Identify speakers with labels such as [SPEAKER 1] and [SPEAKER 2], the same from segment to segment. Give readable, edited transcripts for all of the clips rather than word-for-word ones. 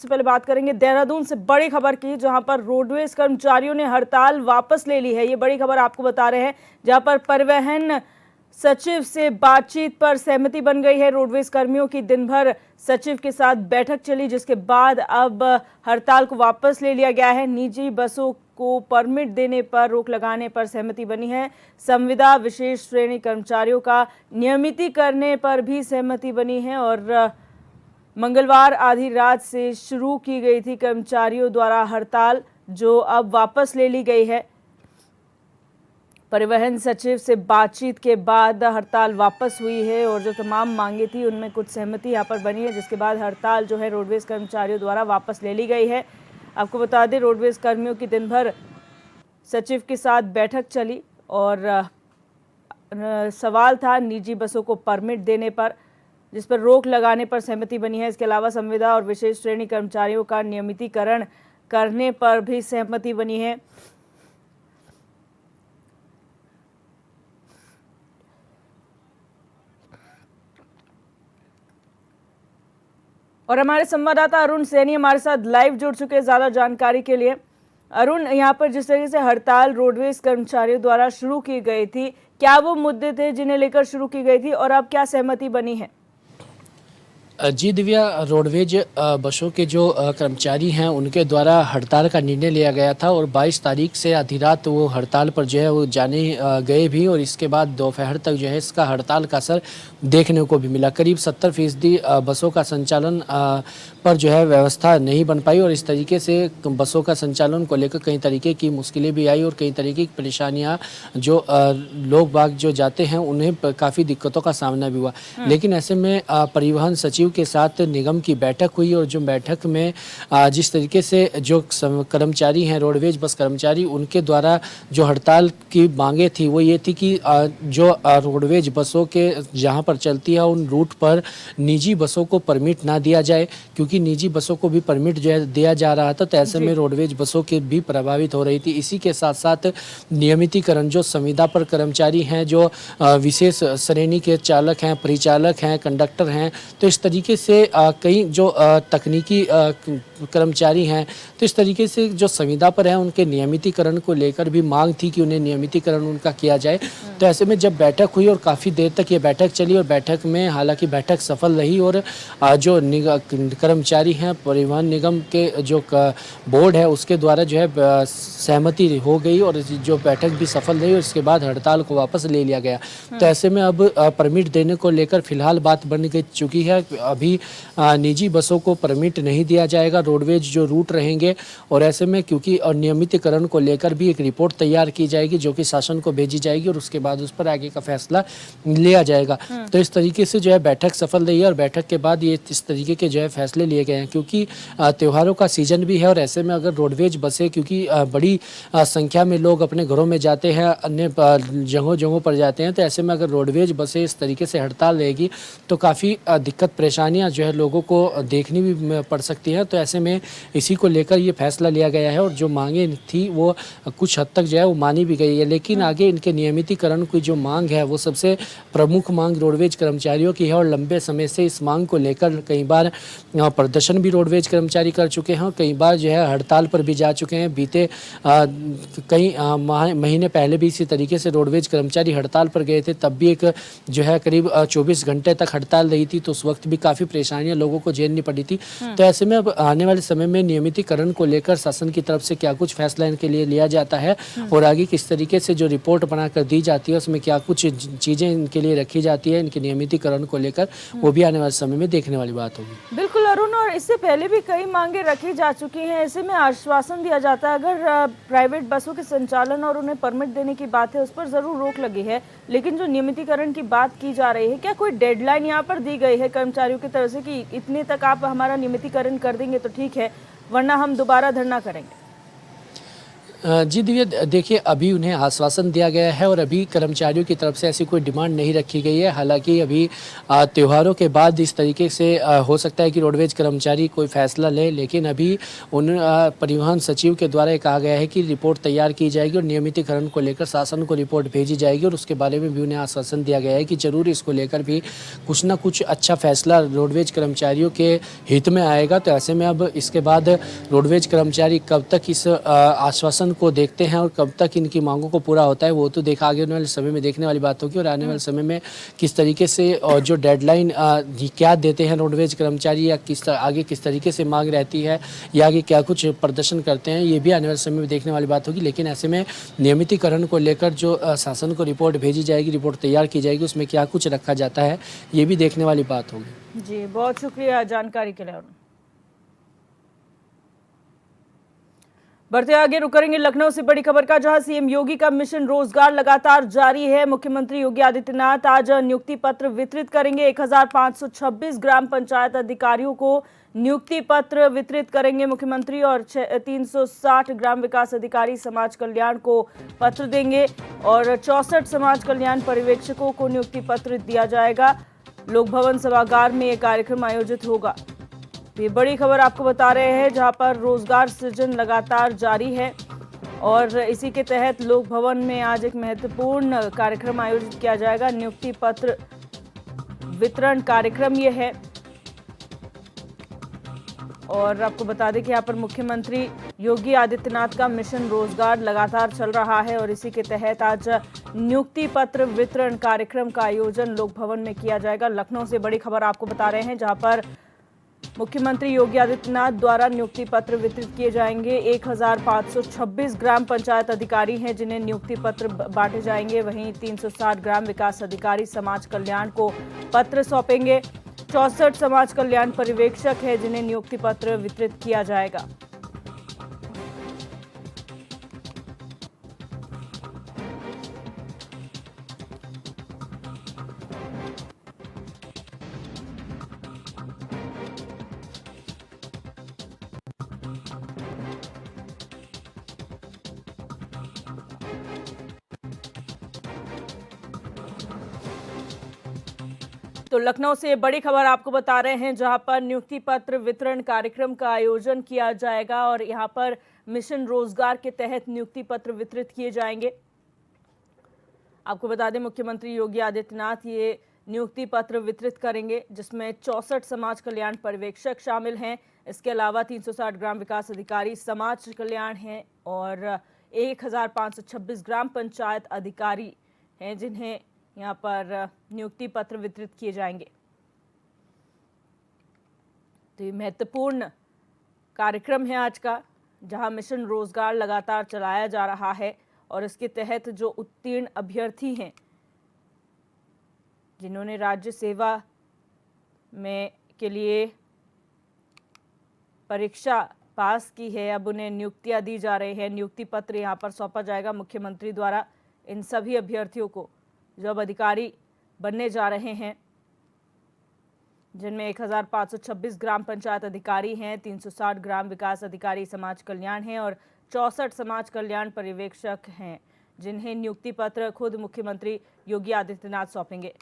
[SPEAKER 1] सबसे पहले बात करेंगे देहरादून से बड़ी खबर की, जहां पर रोडवेज कर्मचारियों ने हड़ताल वापस ले ली है। ये बड़ी खबर आपको बता रहे हैं, जहां पर परिवहन सचिव से बातचीत पर सहमति बन गई है। रोडवेज कर्मियों की दिन भर सचिव के साथ बैठक चली, जिसके बाद अब हड़ताल को वापस ले लिया गया है। निजी बसों को परमिट देने पर रोक लगाने पर सहमति बनी है। संविदा विशेष श्रेणी कर्मचारियों का नियमितीकरण पर भी सहमति बनी है और मंगलवार आधी रात से शुरू की गई थी कर्मचारियों द्वारा हड़ताल, जो अब वापस ले ली गई है। परिवहन सचिव से बातचीत के बाद हड़ताल वापस हुई है और जो तमाम मांगे थी उनमें कुछ सहमति यहाँ पर बनी है, जिसके बाद हड़ताल जो है रोडवेज कर्मचारियों द्वारा वापस ले ली गई है। आपको बता दें, रोडवेज कर्मियों की दिन भर सचिव के साथ बैठक चली और सवाल था निजी बसों को परमिट देने पर, जिस पर रोक लगाने पर सहमति बनी है। इसके अलावा संविदा और विशेष श्रेणी कर्मचारियों का नियमितीकरण करने पर भी सहमति बनी है। और हमारे संवाददाता अरुण सैनी हमारे साथ लाइव जुड़ चुके हैं ज्यादा जानकारी के लिए। अरुण, यहाँ पर जिस तरीके से हड़ताल रोडवेज कर्मचारियों द्वारा शुरू की गई थी, क्या वो मुद्दे थे जिन्हें लेकर शुरू की गई थी और अब क्या सहमति बनी है?
[SPEAKER 2] जी दिव्या, रोडवेज बसों के जो कर्मचारी हैं उनके द्वारा हड़ताल का निर्णय लिया गया था और 22 तारीख से आधी रात वो हड़ताल पर जो है वो जाने गए भी और इसके बाद दोपहर तक जो है इसका हड़ताल का असर देखने को भी मिला। करीब 70% बसों का संचालन पर जो है व्यवस्था नहीं बन पाई और इस तरीके से बसों का संचालन को लेकर कई तरीके की मुश्किलें भी आई और कई तरीके की परेशानियाँ जो लोग बाग जो जाते हैं उन्हें काफ़ी दिक्कतों का सामना भी हुआ। लेकिन ऐसे में परिवहन सचिव के साथ निगम की बैठक हुई और जो बैठक में जिस तरीके से जो कर्मचारी हैं रोडवेज बस कर्मचारी, उनके द्वारा जो हड़ताल की मांगे थी वो ये थी कि जो रोडवेज बसों के जहां पर चलती है उन रूट पर निजी बसों को परमिट ना दिया जाए, क्योंकि निजी बसों को भी परमिट जो है दिया जा रहा था, तो ऐसे में रोडवेज बसों के भी प्रभावित हो रही थी। इसी के साथ साथ नियमितीकरण, जो संविदा पर कर्मचारी हैं, जो विशेष श्रेणी के चालक हैं, परिचालक हैं, कंडक्टर हैं, तो इस तरीके से कई जो तकनीकी कर्मचारी हैं, तो इस तरीके से जो संविदा पर हैं उनके नियमितीकरण को लेकर भी मांग थी कि उन्हें नियमितीकरण उनका किया जाए। तो ऐसे में जब बैठक हुई और काफ़ी देर तक ये बैठक चली और बैठक में हालांकि बैठक सफल रही और जो कर्मचारी हैं परिवहन निगम के जो बोर्ड है उसके द्वारा जो है सहमति हो गई और जो बैठक भी सफल रही और इसके बाद हड़ताल को वापस ले लिया गया। तो ऐसे में अब परमिट देने को लेकर फिलहाल बात बन गई चुकी है। अभी निजी बसों को परमिट नहीं दिया जाएगा, रोडवेज जो रूट रहेंगे और ऐसे में क्योंकि नियमितीकरण को लेकर भी एक रिपोर्ट तैयार की जाएगी जो कि शासन को भेजी जाएगी और उसके बाद उस पर आगे का फैसला लिया जाएगा। तो इस तरीके से जो है बैठक सफल रही है और बैठक के बाद ये इस तरीके के जो है फैसले लिए गए हैं, क्योंकि त्योहारों का सीजन भी है और ऐसे में अगर रोडवेज बसें, क्योंकि बड़ी संख्या में लोग अपने घरों में जाते हैं, अन्य जगहों पर जाते हैं, तो ऐसे में अगर रोडवेज बसें इस तरीके से हड़ताल रहेगी तो काफ़ी दिक्कत परेशानियां जो है लोगों को देखनी भी पड़ सकती हैं। तो ऐसे में इसी को लेकर ये फैसला लिया गया है और जो मांगे थी वो कुछ हद तक जो है वो मानी भी गई है। लेकिन आगे इनके नियमितीकरण की जो मांग है वो सबसे प्रमुख मांग रोडवेज कर्मचारियों की है और लंबे समय से इस मांग को लेकर कई बार प्रदर्शन भी रोडवेज कर्मचारी कर चुके हैं और कई बार जो है हड़ताल पर भी जा चुके हैं। बीते कई महीने पहले भी इसी तरीके से रोडवेज कर्मचारी हड़ताल पर गए थे, तब भी एक जो है करीब 24 घंटे तक हड़ताल रही थी, तो उस वक्त भी काफ़ी परेशानियां लोगों को झेलनी पड़ी थी। तो ऐसे में अब आने वाले समय में नियमितीकरण को लेकर शासन की तरफ से क्या कुछ फैसला इनके लिए लिया जाता है और आगे किस तरीके से जो रिपोर्ट बनाकर दी जाती है उसमें क्या कुछ चीज़ें इनके लिए रखी जाती है इनके नियमितीकरण को लेकर, वो भी आने वाले समय में देखने वाली बात होगी।
[SPEAKER 1] बिल्कुल अरुण, और इससे पहले भी कई मांगे रखी जा चुकी हैं। ऐसे में आश्वासन दिया जाता है अगर प्राइवेट बसों के संचालन और उन्हें परमिट देने की बात है उस पर जरूर रोक लगी है, लेकिन जो नियमितीकरण की बात की जा रही है, क्या कोई डेडलाइन यहाँ पर दी गई है कर्मचारियों की तरफ से कि इतने तक आप हमारा नियमितीकरण कर देंगे तो ठीक है, वरना हम दोबारा धरना करेंगे?
[SPEAKER 2] जी दिव्या, देखिए अभी उन्हें आश्वासन दिया गया है और अभी कर्मचारियों की तरफ से ऐसी कोई डिमांड नहीं रखी गई है। हालांकि अभी त्योहारों के बाद इस तरीके से हो सकता है कि रोडवेज कर्मचारी कोई फैसला ले, लेकिन अभी उन परिवहन सचिव के द्वारा कहा गया है कि रिपोर्ट तैयार की जाएगी और नियमितीकरण को लेकर शासन को रिपोर्ट भेजी जाएगी और उसके बारे में भी उन्हें आश्वासन दिया गया है कि जरूर इसको लेकर भी कुछ ना कुछ अच्छा फैसला रोडवेज कर्मचारियों के हित में आएगा। तो ऐसे में अब इसके बाद रोडवेज कर्मचारी कब तक इस आश्वासन को देखते हैं और कब तक इनकी मांगों को पूरा होता है, वो तो देखा आगे वाले समय में देखने वाली बात होगी। और आने वाले समय में किस तरीके से जो डेडलाइन क्या देते हैं रोडवेज कर्मचारी, या आगे किस तरीके से मांग रहती है, या आगे क्या कुछ प्रदर्शन करते हैं, ये भी आने वाले समय में देखने वाली बात होगी। लेकिन ऐसे में नियमितीकरण को लेकर जो शासन को रिपोर्ट भेजी जाएगी, रिपोर्ट तैयार की जाएगी, उसमें क्या कुछ रखा जाता है, ये भी देखने वाली बात होगी।
[SPEAKER 1] जी, बहुत शुक्रिया जानकारी के लिए। बढ़ते आगे रुक करेंगे लखनऊ से बड़ी खबर का, जहां सीएम योगी का मिशन रोजगार लगातार जारी है। मुख्यमंत्री योगी आदित्यनाथ आज नियुक्ति पत्र वितरित करेंगे। 1526 ग्राम पंचायत अधिकारियों को नियुक्ति पत्र वितरित करेंगे मुख्यमंत्री, और 360 ग्राम विकास अधिकारी समाज कल्याण को पत्र देंगे और 64 समाज कल्याण पर्यवेक्षकों को नियुक्ति पत्र दिया जाएगा। लोक भवन सभागार में यह कार्यक्रम आयोजित होगा। ये बड़ी खबर आपको बता रहे हैं, जहां पर रोजगार सृजन लगातार जारी है और इसी के तहत लोक भवन में आज एक महत्वपूर्ण कार्यक्रम आयोजित किया जाएगा। नियुक्ति पत्र वितरण कार्यक्रम ये है और आपको बता दें कि यहाँ पर मुख्यमंत्री योगी आदित्यनाथ का मिशन रोजगार लगातार चल रहा है और इसी के तहत आज नियुक्ति पत्र वितरण कार्यक्रम का आयोजन लोक भवन में किया जाएगा। लखनऊ से बड़ी खबर आपको बता रहे हैं, जहां पर मुख्यमंत्री योगी आदित्यनाथ द्वारा नियुक्ति पत्र वितरित किए जाएंगे। 1526 ग्राम पंचायत अधिकारी हैं जिन्हें नियुक्ति पत्र बांटे जाएंगे। वहीं 360 ग्राम विकास अधिकारी समाज कल्याण को पत्र सौंपेंगे। 64 समाज कल्याण पर्यवेक्षक हैं जिन्हें नियुक्ति पत्र वितरित किया जाएगा। तो लखनऊ से बड़ी खबर आपको बता रहे हैं, जहां पर नियुक्ति पत्र वितरण कार्यक्रम का आयोजन किया जाएगा और यहां पर मिशन रोजगार के तहत नियुक्ति पत्र वितरित किए जाएंगे। आपको बता दें मुख्यमंत्री योगी आदित्यनाथ ये नियुक्ति पत्र वितरित करेंगे, जिसमें 64 समाज कल्याण पर्यवेक्षक शामिल हैं। इसके अलावा 360 ग्राम विकास अधिकारी समाज कल्याण हैं और 1526 ग्राम पंचायत अधिकारी हैं जिन्हें यहाँ पर नियुक्ति पत्र वितरित किए जाएंगे। तो ये महत्वपूर्ण कार्यक्रम है आज का, जहां मिशन रोजगार लगातार चलाया जा रहा है और इसके तहत जो उत्तीर्ण अभ्यर्थी हैं जिन्होंने राज्य सेवा में के लिए परीक्षा पास की है, अब उन्हें नियुक्तियां दी जा रही है। नियुक्ति पत्र यहां पर सौंपा जाएगा मुख्यमंत्री द्वारा इन सभी अभ्यर्थियों को जो अब अधिकारी बनने जा रहे हैं, जिनमें 1526 ग्राम पंचायत अधिकारी हैं, 360 ग्राम विकास अधिकारी समाज कल्याण हैं और 64 समाज कल्याण पर्यवेक्षक हैं, जिन्हें नियुक्ति पत्र खुद मुख्यमंत्री योगी आदित्यनाथ सौंपेंगे।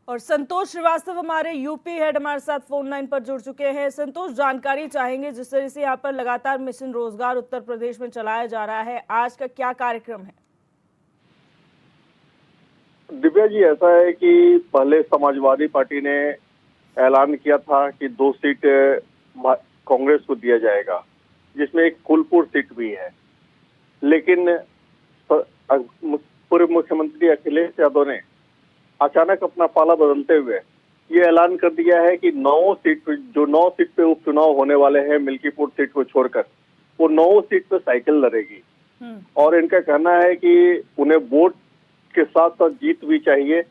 [SPEAKER 1] और संतोष श्रीवास्तव हमारे यूपी हेड हमारे साथ फोन लाइन पर जुड़ चुके हैं। संतोष, जानकारी चाहेंगे जिस तरह से यहाँ पर लगातार मिशन रोजगार उत्तर प्रदेश में चलाया जा रहा है, आज का क्या कार्यक्रम है?
[SPEAKER 3] दिव्या जी, ऐसा है कि पहले समाजवादी पार्टी ने ऐलान किया था कि 2 सीट कांग्रेस को दिया जाएगा, जिसमें एक फूलपुर सीट भी है। लेकिन पूर्व मुख्यमंत्री अखिलेश यादव ने अचानक अपना पाला बदलते हुए ये ऐलान कर दिया है कि 9 सीट पे उपचुनाव होने वाले हैं, मिल्कीपुर सीट को छोड़कर, वो 9 सीट पे साइकिल लड़ेगी। और इनका कहना है कि उन्हें वोट के साथ साथ जीत भी चाहिए।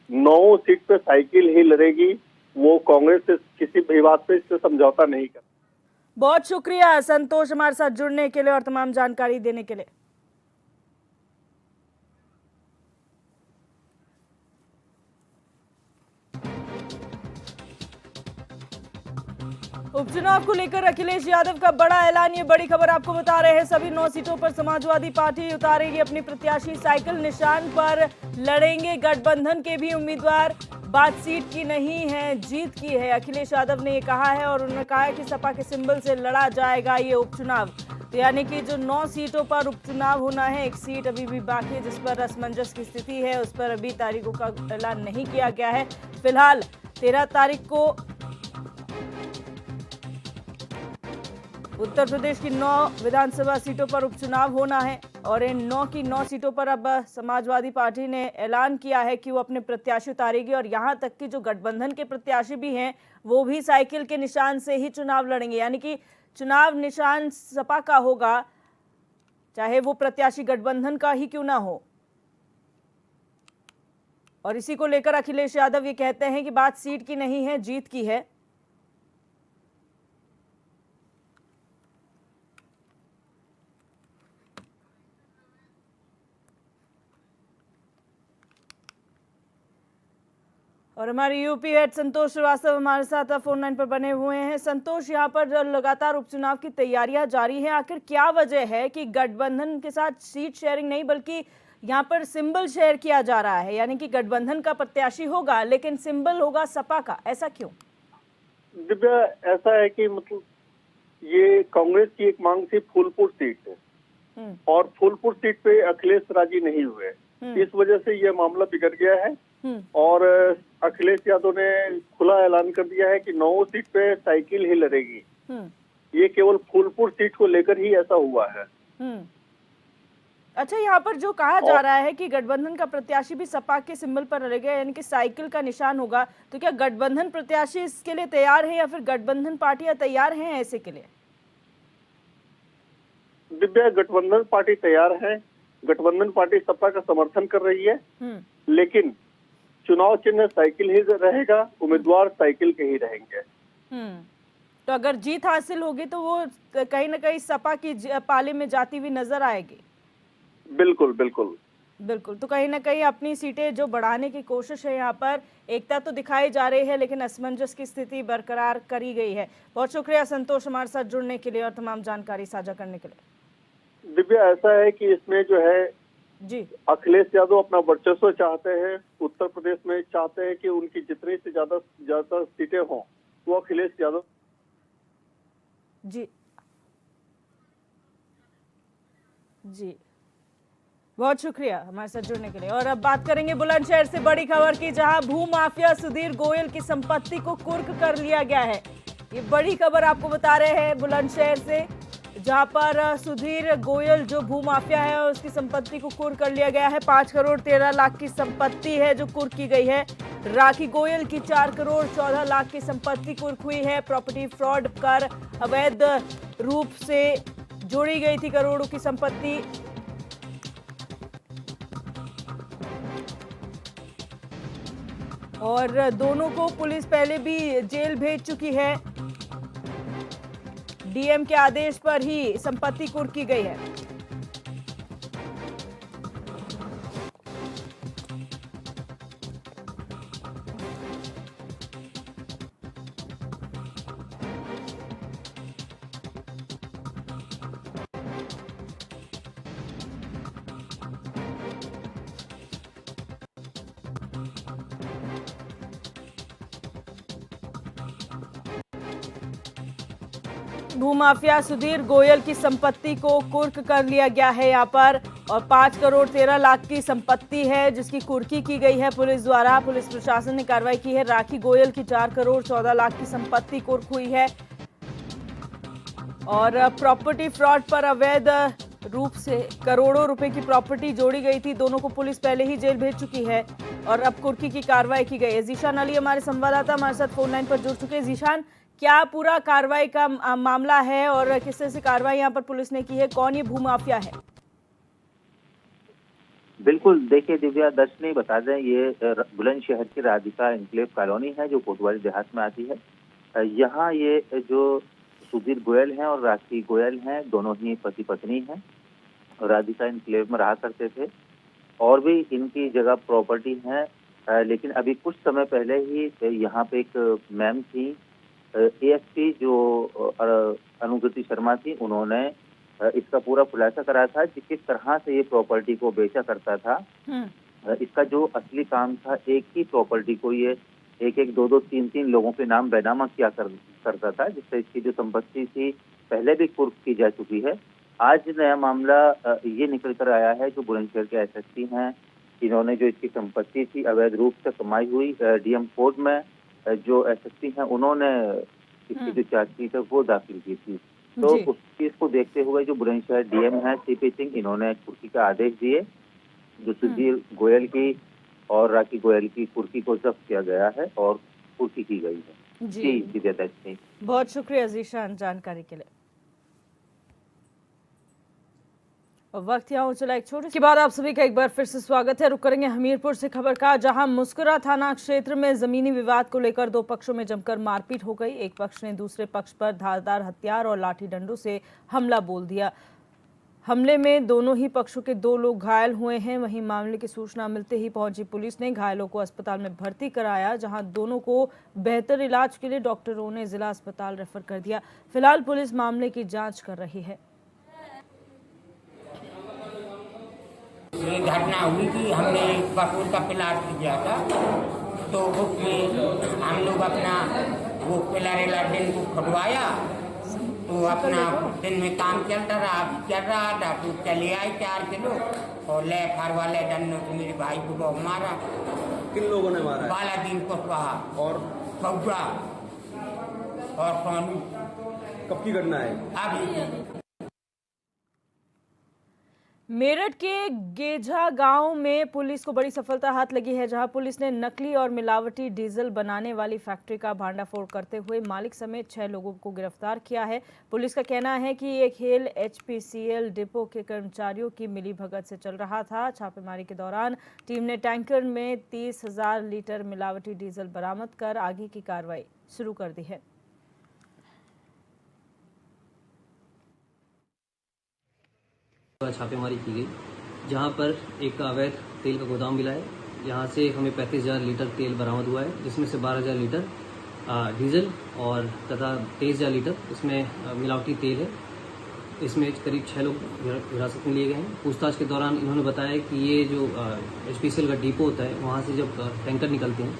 [SPEAKER 3] 9 सीट पे साइकिल ही लड़ेगी, वो कांग्रेस से किसी भी बात पे इससे समझौता नहीं कर।
[SPEAKER 1] बहुत शुक्रिया संतोष हमारे साथ जुड़ने के लिए और तमाम जानकारी देने के लिए। उपचुनाव को लेकर अखिलेश यादव का बड़ा ऐलान, ये बड़ी खबर आपको बता रहे हैं। सभी 9 सीटों पर समाजवादी पार्टी उतारेगी अपनी प्रत्याशी, साइकिल निशान पर लड़ेंगे गठबंधन के भी उम्मीदवार। बात सीट की नहीं है, जीत की है, अखिलेश यादव ने ये कहा है। और उन्होंने कहा है कि सपा के सिंबल से लड़ा जाएगा ये उपचुनाव। तो यानी कि जो 9 सीटों पर उपचुनाव होना है, एक सीट अभी भी बाकी है जिस पर असमंजस की स्थिति है, उस पर अभी तारीखों का ऐलान नहीं किया गया है। फिलहाल 13 तारीख को उत्तर प्रदेश की 9 विधानसभा सीटों पर उपचुनाव होना है और इन 9 की 9 सीटों पर अब समाजवादी पार्टी ने ऐलान किया है कि वो अपने प्रत्याशी उतारेगी। और यहां तक कि जो गठबंधन के प्रत्याशी भी हैं वो भी साइकिल के निशान से ही चुनाव लड़ेंगे, यानी कि चुनाव निशान सपा का होगा, चाहे वो प्रत्याशी गठबंधन का ही क्यों ना हो। और इसी को लेकर अखिलेश यादव ये कहते हैं कि बात सीट की नहीं है, जीत की है। और हमारे यूपी हेड संतोष श्रीवास्तव हमारे साथ फोन लाइन पर बने हुए हैं। संतोष, यहाँ पर लगातार उपचुनाव की तैयारियां जारी हैं, आखिर क्या वजह है कि गठबंधन के साथ सीट शेयरिंग नहीं बल्कि यहाँ पर सिंबल शेयर किया जा रहा है, यानी कि गठबंधन का प्रत्याशी होगा लेकिन सिंबल होगा सपा का, ऐसा क्यों?
[SPEAKER 3] दिव्या, ऐसा है कि मतलब ये कांग्रेस की एक मांग थी फूलपुर सीट से, और फूलपुर सीट पे अखिलेश राजी नहीं हुए, इस वजह से ये मामला बिगड़ गया है। और अखिलेश यादव ने खुला ऐलान कर दिया है कि 9 सीट पे साइकिल ही लड़ेगी। ये केवल फूलपुर सीट को लेकर ही ऐसा हुआ है।
[SPEAKER 1] अच्छा, यहाँ पर जो कहा जा रहा है कि गठबंधन का प्रत्याशी भी सपा के सिंबल पर लड़ेगा, यानी कि साइकिल का निशान होगा, तो क्या गठबंधन प्रत्याशी इसके लिए तैयार है या फिर गठबंधन पार्टियां तैयार हैं ऐसे के लिए?
[SPEAKER 3] दिव्या, गठबंधन पार्टी तैयार है, गठबंधन पार्टी सपा का समर्थन कर रही है, लेकिन चुनाव चिन्ह साइकिल ही रहेगा, उम्मीदवार साइकिल के ही रहेंगे।
[SPEAKER 1] तो अगर जीत हासिल होगी तो वो कहीं ना कहीं सपा की पाले में जाती हुई नजर आएगी।
[SPEAKER 3] बिल्कुल बिल्कुल
[SPEAKER 1] बिल्कुल। तो कहीं ना कहीं अपनी सीटें जो बढ़ाने की कोशिश है, यहाँ पर एकता तो दिखाई जा रही है लेकिन असमंजस की स्थिति बरकरार करी गई है। बहुत शुक्रिया संतोष हमारे साथ जुड़ने के लिए और तमाम जानकारी साझा करने के लिए।
[SPEAKER 3] दिव्या, ऐसा है कि इसमें जो है
[SPEAKER 1] जी,
[SPEAKER 3] अखिलेश यादव अपना वर्चस्व चाहते हैं, उत्तर प्रदेश में चाहते हैं कि उनकी जितनी से ज्यादा सीटें हों वो अखिलेश यादव।
[SPEAKER 1] जी जी, बहुत शुक्रिया हमारे साथ जुड़ने के लिए। और अब बात करेंगे बुलंदशहर से बड़ी खबर की, जहां भू माफिया सुधीर गोयल की संपत्ति को कुर्क कर लिया गया है। ये बड़ी खबर आपको बता रहे हैं बुलंदशहर से, जहां पर सुधीर गोयल जो भू माफिया है उसकी संपत्ति को कुर्क कर लिया गया है। 5 करोड़ 13 लाख की संपत्ति है जो कुर्क की गई है। राखी गोयल की 4 करोड़ 14 लाख की संपत्ति कुर्क हुई है। प्रॉपर्टी फ्रॉड कर अवैध रूप से जोड़ी गई थी करोड़ों की संपत्ति। और दोनों को पुलिस पहले भी जेल भेज चुकी है। डीएम के आदेश पर ही संपत्ति कुर्क की गई है। भूमाफिया सुधीर गोयल की संपत्ति को कुर्क कर लिया गया है यहाँ पर, और 5 करोड़ 13 लाख की संपत्ति है जिसकी कुर्की की गई है पुलिस द्वारा। पुलिस प्रशासन ने कार्रवाई की है। राखी गोयल की 4 करोड़ 14 लाख की संपत्ति कुर्क हुई है। और प्रॉपर्टी फ्रॉड पर अवैध रूप से करोड़ों रुपए की प्रॉपर्टी जोड़ी गई थी। दोनों को पुलिस पहले ही जेल भेज चुकी है और अब कुर्की की कार्रवाई की गई है। जीशान अली हमारे संवाददाता हमारे साथ फोन लाइन पर जुड़ चुके हैं। जीशान, क्या पूरा कार्रवाई का मामला है और किस तरह से कार्रवाई यहाँ पर पुलिस ने की है? कौन ये भूमाफिया है?
[SPEAKER 4] बिल्कुल, देखिए दिव्या, दर्शनी बता दें, ये बुलंदशहर की राधिका एन्क्लेव कॉलोनी है जो कोतवाली देहात में आती है। यहाँ ये जो सुधीर गोयल हैं और राखी गोयल हैं, दोनों ही पति पत्नी हैं। राधिका एन्क्लेव में रहा करते थे और भी इनकी जगह प्रॉपर्टी है, लेकिन अभी कुछ समय पहले ही यहाँ पे एक मैम थी एएसपी जो अनुकृति शर्मा थी, उन्होंने इसका पूरा खुलासा करा था कि किस तरह से ये प्रॉपर्टी को बेचा करता था। इसका जो असली काम था, एक ही प्रॉपर्टी को ये एक, दो, तीन लोगों के नाम बेनामा किया करता था, जिससे इसकी जो संपत्ति थी पहले भी कुर्क की जा चुकी है। आज नया मामला ये निकल कर आया है, जो बुलंदशहर के एसएसपी हैं, इन्होंने जो इसकी संपत्ति थी अवैध रूप से कमाई हुई, डीएम कोर्ट में जो एसएसपी हैं उन्होंने इसकी जो चार्जशीट है वो दाखिल की थी। तो उस चीज को देखते हुए जो बुलंदशहर डीएम है सीपी सिंह, इन्होंने कुर्की का आदेश दिए। जो सुधीर गोयल की और राखी गोयल की कुर्की को जब्त किया गया है और कुर्की की गई है। जी दिव्या दर्शनी, बहुत
[SPEAKER 1] शुक्रिया जीशान जानकारी के लिए। और वक्त यहाँ चला एक छोटे के बाद आप सभी का एक बार फिर से स्वागत है। रुक करेंगे हमीरपुर से खबर का, जहां मुस्कुरा थाना क्षेत्र में जमीनी विवाद को लेकर दो पक्षों में जमकर मारपीट हो गई। एक पक्ष ने दूसरे पक्ष पर धारदार हथियार और लाठी डंडों से हमला बोल दिया। हमले में दोनों ही पक्षों के 2 लोग घायल हुए हैं। वहीं मामले की सूचना मिलते ही पहुंची पुलिस ने घायलों को अस्पताल में भर्ती कराया, जहां दोनों को बेहतर इलाज के लिए डॉक्टरों ने जिला अस्पताल रेफर कर दिया। फिलहाल पुलिस मामले की जांच कर रही है।
[SPEAKER 5] ये घटना हुई कि हमने कपूर का प्लाट किया था, तो उसमें हम लोग अपना वो पिलर दिन को खुदवाया, तो अपना दिन में काम चल रहा था तो चले आए 4 किलो और ले फार वाले डंडों से मेरे भाई को बहुत मारा।
[SPEAKER 6] किन लोगों ने मारा?
[SPEAKER 5] बालादीन कुशवाहा और बउआ और सोनू।
[SPEAKER 6] कब की घटना है?
[SPEAKER 5] अभी
[SPEAKER 1] मेरठ के गेझा गांव में पुलिस को बड़ी सफलता हाथ लगी है, जहां पुलिस ने नकली और मिलावटी डीजल बनाने वाली फैक्ट्री का भांडाफोड़ करते हुए मालिक समेत 6 लोगों को गिरफ्तार किया है। पुलिस का कहना है कि ये खेल एचपीसीएल डिपो के कर्मचारियों की मिलीभगत से चल रहा था। छापेमारी के दौरान टीम ने टैंकर में 30,000 लीटर मिलावटी डीजल बरामद कर आगे की कार्रवाई शुरू कर दी है।
[SPEAKER 7] छापेमारी की गई, जहां पर एक अवैध तेल का गोदाम मिला है। यहां से हमें 35,000 लीटर तेल बरामद हुआ है, जिसमें से 12,000 लीटर डीजल और तथा 23,000 लीटर इसमें मिलावटी तेल है। इसमें करीब 6 लोग हिरासत में लिए गए हैं। पूछताछ के दौरान इन्होंने बताया कि ये जो एचपीसीएल का डिपो होता है, वहाँ से जब टैंकर निकलते हैं,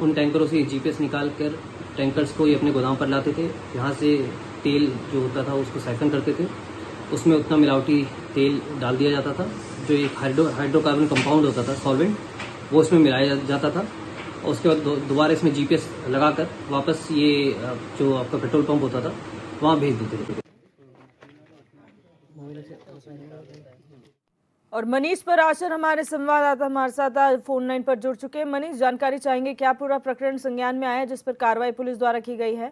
[SPEAKER 7] उन टैंकरों से जीपीएस निकाल कर टैंकर्स को ये अपने गोदाम पर लाते थे। यहाँ से तेल जो होता था उसको सैकन करते थे, उसमें उतना मिलावटी तेल डाल दिया जाता था। जो एक हाइड्रोकार्बन कंपाउंड होता था, सॉल्वेंट, वो इसमें मिलाया जाता था और उसके बाद दोबारा इसमें जीपीएस लगाकर वापस ये जो आपका पेट्रोल पंप होता था वहाँ भेज देते थे।
[SPEAKER 1] और मनीष पराशर हमारे संवाददाता हमारे साथ फोन लाइन पर जुड़ चुके हैं। मनीष, जानकारी चाहेंगे, क्या पूरा प्रकरण संज्ञान में आया है जिस पर कार्रवाई पुलिस द्वारा की गई है?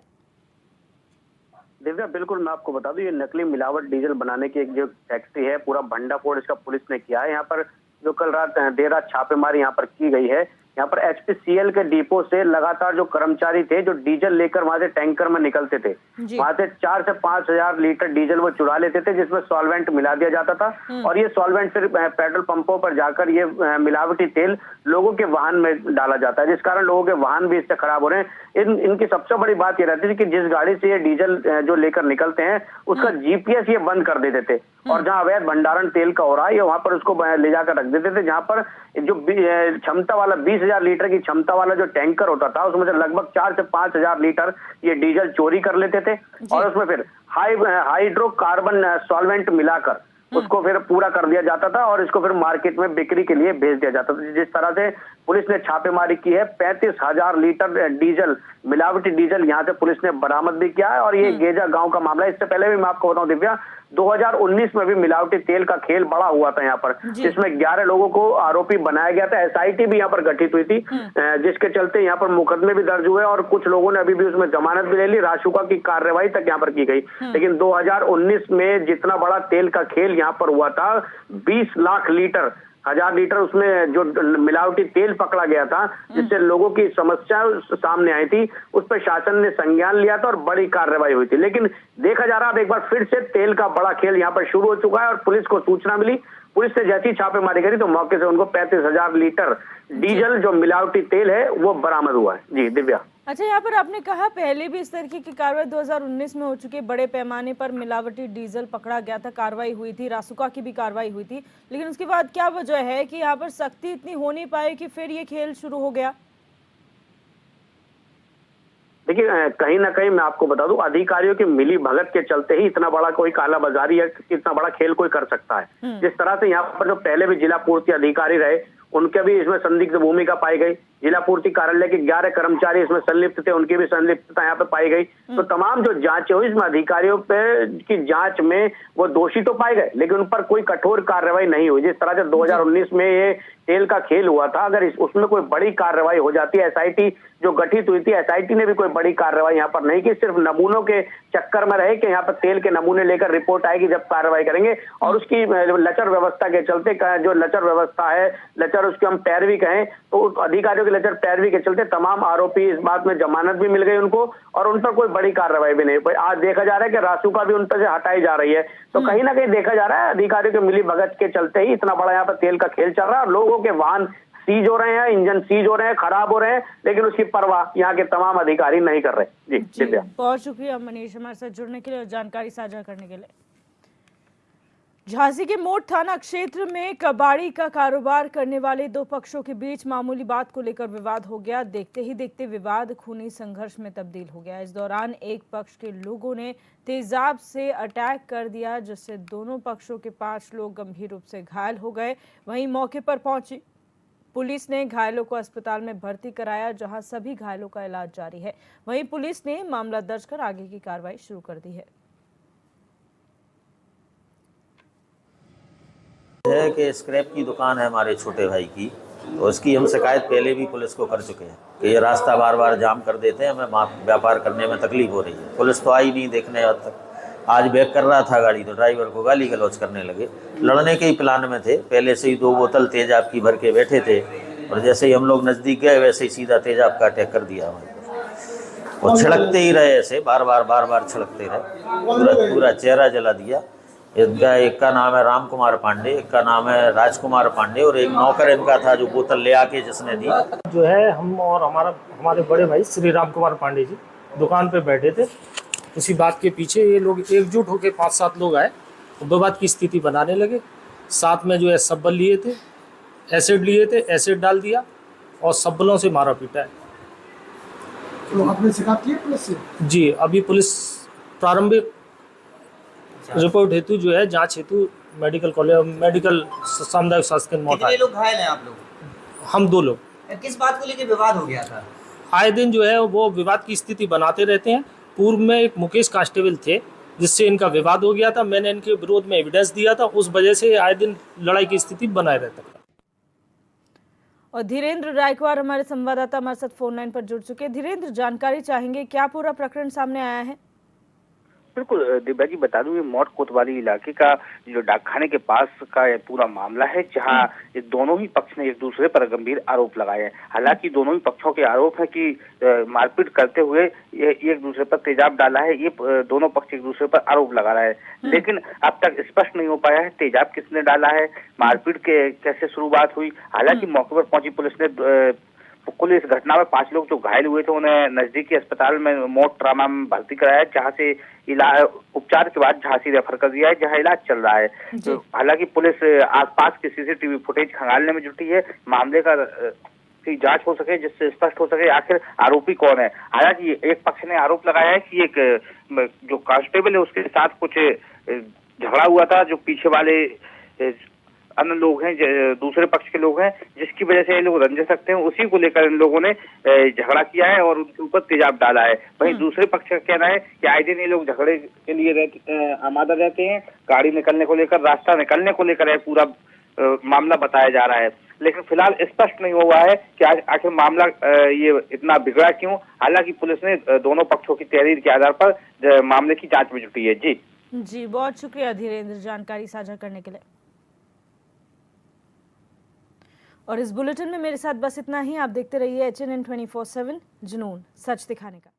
[SPEAKER 8] दिव्या, बिल्कुल मैं आपको बता दूं, ये नकली मिलावट डीजल बनाने की एक जो फैक्ट्री है, पूरा भंडाफोड़ इसका पुलिस ने किया है। यहाँ पर जो कल रात देर रात छापेमारी यहाँ पर की गई है। यहाँ पर एचपीसीएल के डिपो से लगातार जो कर्मचारी थे, जो डीजल लेकर वहां से टैंकर में निकलते थे, वहां से 4 से 5,000 लीटर डीजल वो चुरा लेते थे, जिसमें सॉल्वेंट मिला दिया जाता था। और ये सॉल्वेंट फिर पेट्रोल पंपों पर जाकर ये मिलावटी तेल लोगों के वाहन में डाला जाता है, जिस कारण लोगों के वाहन भी इससे खराब हो रहे हैं। इनकी सबसे बड़ी बात ये रहती थी कि जिस गाड़ी से ये डीजल जो लेकर निकलते हैं, उसका जीपीएस ये बंद कर देते थे और जहां अवैध भंडारण तेल का हो रहा है, ये वहां पर उसको ले जाकर रख देते थे। जहां पर जो क्षमता वाला 20,000 लीटर की क्षमता वाला जो टैंकर होता था, उसमें से लगभग 4 से 5,000 लीटर ये डीजल चोरी कर लेते थे और उसमें फिर हाइड्रोकार्बन सॉल्वेंट मिलाकर उसको फिर पूरा कर दिया जाता था और इसको फिर मार्केट में बिक्री के लिए भेज दिया जाता था। जिस तरह से पुलिस ने छापेमारी की है, 35,000 लीटर डीजल, मिलावटी डीजल यहाँ से पुलिस ने बरामद भी किया है। और ये गेजा गांव का मामला है। इससे पहले भी मैं आपको बताऊं दिव्या, 2019 में भी मिलावटी तेल का खेल बड़ा हुआ था यहाँ पर, जिसमें 11 लोगों को आरोपी बनाया गया था। एसआईटी भी यहाँ पर गठित हुई थी, जिसके चलते यहाँ पर मुकदमे भी दर्ज हुए और कुछ लोगों ने अभी भी उसमें जमानत भी ले ली। रासुका की कार्रवाई तक यहाँ पर की गई। लेकिन 2019 में जितना बड़ा तेल का खेल यहाँ पर हुआ था, 20 लाख लीटर, 1,000 लीटर उसमें जो मिलावटी तेल पकड़ा गया था, जिससे लोगों की समस्या सामने आई थी, उस पर शासन ने संज्ञान लिया था और बड़ी कार्रवाई हुई थी। लेकिन देखा जा रहा है अब एक बार फिर से तेल का बड़ा खेल यहाँ पर शुरू हो चुका है और पुलिस को सूचना मिली। पुलिस ने जैसी छापेमारी करी तो मौके से उनको 35,000 लीटर डीजल जो मिलावटी तेल है वो बरामद हुआ है। जी दिव्या।
[SPEAKER 1] अच्छा, यहाँ पर आपने कहा पहले भी इस तरीके की कार्रवाई 2019 में हो चुकी है, बड़े पैमाने पर मिलावटी डीजल पकड़ा गया था, कार्रवाई हुई थी, रासुका की भी कार्रवाई हुई थी, लेकिन उसके बाद क्या वजह है कि यहाँ पर सख्ती इतनी हो नहीं पाई कि फिर ये खेल शुरू हो गया?
[SPEAKER 8] देखिए, कहीं ना कहीं मैं आपको बता दूं, अधिकारियों की मिली भगत के चलते ही इतना बड़ा कोई कालाबाजारी या इतना बड़ा खेल कोई कर सकता है। जिस तरह से यहाँ पर जो पहले भी जिला पूर्ति अधिकारी रहे, उनके भी इसमें संदिग्ध भूमिका पाई गई। जिला पूर्ति कार्यालय के 11 कर्मचारी इसमें संलिप्त थे, उनकी भी संलिप्तता यहाँ पे पाई गई। तो तमाम जो जांच हुई, इसमें अधिकारियों पे की जांच में वो दोषी तो पाए गए, लेकिन उन पर कोई कठोर कार्रवाई नहीं हुई। जिस तरह से 2019 में ये तेल का खेल हुआ था, अगर उसमें कोई बड़ी कार्रवाई हो जाती है, एसआईटी जो गठित हुई थी, एसआईटी ने भी कोई बड़ी कार्रवाई यहाँ पर नहीं की, सिर्फ नमूनों के चक्कर में रहे कि यहाँ पर तेल के नमूने लेकर रिपोर्ट आएगी जब कार्रवाई करेंगे। और उसकी लचर व्यवस्था के चलते, जो लचर व्यवस्था है, लचर उसकी हम पैरवी कहें तो अधिकारियों की लचर पैरवी के चलते तमाम आरोपी इस बात में जमानत भी मिल गई उनको, और उन पर कोई बड़ी कार्रवाई भी नहीं हुई। आज देखा जा रहा है कि रासुका भी उन पर से हटाई जा रही है। तो कहीं ना कहीं देखा जा रहा है अधिकारियों के मिली भगत के चलते ही इतना बड़ा यहाँ पर तेल का खेल चल रहा है, और लोगों के वाहन सीज हो रहे हैं, इंजन सीज हो रहे हैं, खराब हो रहे हैं, लेकिन उसकी परवाह यहाँ के तमाम अधिकारी नहीं कर रहे। जी दिव्या,
[SPEAKER 1] बहुत शुक्रिया मनीष हमारे साथ जुड़ने के लिए और जानकारी साझा करने के लिए। झांसी के मोट थाना क्षेत्र में कबाड़ी का कारोबार करने वाले दो पक्षों के बीच मामूली बात को लेकर विवाद हो गया। देखते ही देखते विवाद खूनी संघर्ष में तब्दील हो गया। इस दौरान एक पक्ष के लोगों ने तेजाब से अटैक कर दिया, जिससे दोनों पक्षों के 5 लोग गंभीर रूप से घायल हो गए। वहीं मौके पर पहुंची पुलिस ने घायलों को अस्पताल में भर्ती कराया, जहां सभी घायलों का इलाज जारी है। वहीं पुलिस ने मामला दर्ज कर आगे की कार्रवाई शुरू कर दी है
[SPEAKER 9] कि स्क्रैप की दुकान है हमारे छोटे भाई की, तो उसकी हम शिकायत पहले भी पुलिस को कर चुके हैं कि ये रास्ता बार बार जाम कर देते हैं, हमें व्यापार करने में तकलीफ हो रही है। पुलिस तो आई नहीं देखने अब तक। आज बैक कर रहा था गाड़ी तो ड्राइवर को गाली गलौज करने लगे। लड़ने के ही प्लान में थे, पहले से ही 2 बोतल तेजाब की भर के बैठे थे, और जैसे ही हम लोग नज़दीक गए वैसे ही सीधा तेजाब का अटैक कर दिया हमारे पर। और छिड़कते ही रहे, ऐसे बार बार छिड़कते रहे, पूरा चेहरा जला दिया। एक का नाम है राम कुमार पांडे, एक का नाम है राजकुमार पांडे, और एक नौकर इनका था जो बोतल ले आके जिसने दी।
[SPEAKER 10] जो है हम और हमारे बड़े भाई श्री राम कुमार पांडे जी दुकान पे बैठे थे। उसी बात के पीछे ये लोग एकजुट होकर 5-7 लोग आए, विवाद की स्थिति बनाने लगे। साथ में जो है सब्बल लिए थे, एसिड डाल दिया और सब्बलों से मारा पीटा है।
[SPEAKER 11] तो आपने शिकायत की पुलिस से? जी,
[SPEAKER 10] अभी पुलिस प्रारंभिक रिपोर्ट हेतु जो है जांच हेतु मेडिकल सामुदायिक स्वास्थ्य केंद्र में।
[SPEAKER 12] कितने लोग घायल हैं आप लोग?
[SPEAKER 10] हम 2 लोग।
[SPEAKER 12] किस बात को लेकर विवाद हो गया था?
[SPEAKER 10] आए दिन जो है वो विवाद की स्थिति बनाते रहते हैं। पूर्व में एक मुकेश कांस्टेबल थे जिससे इनका विवाद हो गया था, मैंने इनके विरोध में एविडेंस दिया था, उस वजह से आए दिन लड़ाई की स्थिति बनाए रहता था।
[SPEAKER 1] और धीरेन्द्र रायकवार हमारे संवाददाता हमारे साथ फोन लाइन पर जुड़ चुके हैं। धीरेन्द्र, जानकारी चाहेंगे, क्या पूरा प्रकरण सामने आया है?
[SPEAKER 13] बिल्कुल दिव्या जी, बता दूं ये मौट कोतवाली इलाके का जो डाकखाने के पास का ये पूरा मामला है, जहां ये दोनों ही पक्ष ने एक दूसरे पर गंभीर आरोप लगाए हैं। हालांकि दोनों ही पक्षों के आरोप है कि मारपीट करते हुए ये एक दूसरे पर तेजाब डाला है। ये दोनों पक्ष एक दूसरे पर आरोप लगा रहा है, लेकिन अब तक स्पष्ट नहीं हो पाया है तेजाब किसने डाला है, मारपीट के कैसे शुरुआत हुई। हालांकि मौके पर पहुंची पुलिस ने कुल इस घटना में 5 लोग जो घायल हुए थे उन्हें नजदीकी अस्पताल में मोट ट्रामा में भर्ती कराया, जहां से उपचार के बाद झांसी रेफर कर दिया है, जहां इलाज चल रहा है। तो हालांकि पुलिस आसपास के सीसीटीवी फुटेज खंगालने में जुटी है, मामले का की जांच हो सके, जिससे स्पष्ट हो सके आखिर आरोपी कौन है। हालांकि एक पक्ष ने आरोप लगाया है कि एक जो कांस्टेबल है उसके साथ कुछ झगड़ा हुआ था, जो पीछे वाले अन्य लोग हैं, दूसरे पक्ष के लोग हैं, जिसकी वजह से ये लोग रंजिश रखते हैं, उसी को लेकर इन लोगों ने झगड़ा किया है और उनके ऊपर तेजाब डाला है। वहीं दूसरे पक्ष का कहना है कि आए दिन ये लोग झगड़े के लिए आमादा रहते हैं, गाड़ी निकलने को लेकर, रास्ता निकलने को लेकर पूरा मामला बताया जा रहा है। लेकिन फिलहाल स्पष्ट नहीं हुआ है कि आज आखिर मामला ये इतना बिगड़ा क्यों। हालांकि पुलिस ने दोनों पक्षों की तहरीर के आधार पर मामले की जाँच में जुटी है। जी,
[SPEAKER 1] बहुत शुक्रिया धीरेन्द्र जानकारी साझा करने के लिए। और इस बुलेटिन में मेरे साथ बस इतना ही। आप देखते रहिए HNN 24/7, जुनून सच दिखाने का।